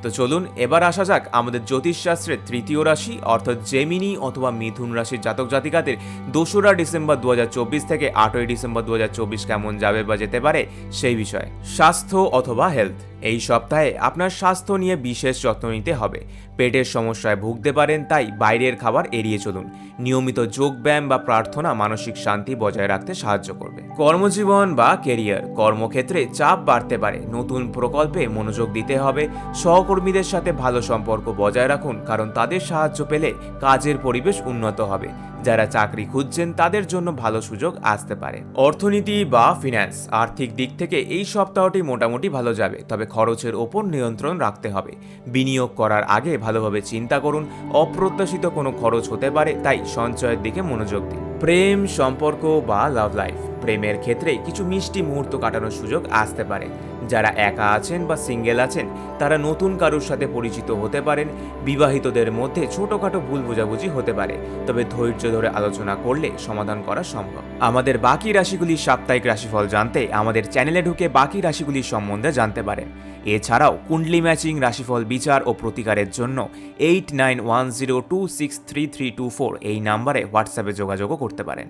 তো চলুন এবার আসা যাক আমাদের জ্যোতিষশাস্ত্রের তৃতীয় রাশি অর্থাৎ জেমিনি অথবা মিথুন রাশির জাতক জাতিকাদের 2রা ডিসেম্বর 2024 থেকে 8ই ডিসেম্বর 2024 কেমন যাবে বা যেতে পারে সেই বিষয়ে। স্বাস্থ্য অথবা হেলথ। এই সপ্তাহে আপনার স্বাস্থ্য নিয়ে বিশেষ যত্ন নিতে হবে। পেটের সমস্যায় ভুগতে পারেন, তাই বাইরের খাবার এড়িয়ে চলুন। নিয়মিত যোগব্যায়াম বা প্রার্থনা মানসিক শান্তি বজায় রাখতে সাহায্য করবে। কর্মজীবন বা কেরিয়ার। কর্মক্ষেত্রে চাপ বাড়তে পারে, নতুন প্রকল্পে মনোযোগ দিতে হবে। সহকর্মীদের সাথে ভালো সম্পর্ক বজায় রাখুন, কারণ তাদের সাহায্য পেলে কাজের পরিবেশ উন্নত হবে। যারা চাকরি খুঁজছেন তাদের জন্য ভালো সুযোগ আসতে পারে। অর্থনীতি বা ফিন্যান্স। আর্থিক দিক থেকে এই সপ্তাহটি মোটামুটি ভালো যাবে, তবে খরচের ওপর নিয়ন্ত্রণ রাখতে হবে। বিনিয়োগ করার আগে ভালোভাবে চিন্তা করুন, অপ্রত্যাশিত কোনো খরচ হতে পারে, তাই সঞ্চয়ের দিকে মনোযোগ দিন। প্রেম, সম্পর্ক বা লাভ লাইফ। প্রেমের ক্ষেত্রে কিছু মিষ্টি মুহূর্ত কাটানোর সুযোগ আসতে পারে। যারা একা আছেন বা সিঙ্গেল আছেন তারা নতুন কারোর সাথে পরিচিত হতে পারেন। বিবাহিতদের মধ্যে ছোটখাটো ভুল বোঝাবুঝি হতে পারে, তবে ধৈর্য ধরে আলোচনা করলে সমাধান করা সম্ভব। আমাদের বাকি রাশিগুলির সাপ্তাহিক রাশিফল জানতে আমাদের চ্যানেলে ঢুকে বাকি রাশিগুলির সম্বন্ধে জানতে পারেন। এছাড়াও কুণ্ডলি ম্যাচিং, রাশিফল বিচার ও প্রতিকারের জন্য 8910263324 এই নাম্বারে হোয়াটসঅ্যাপে যোগাযোগও করতে পারেন।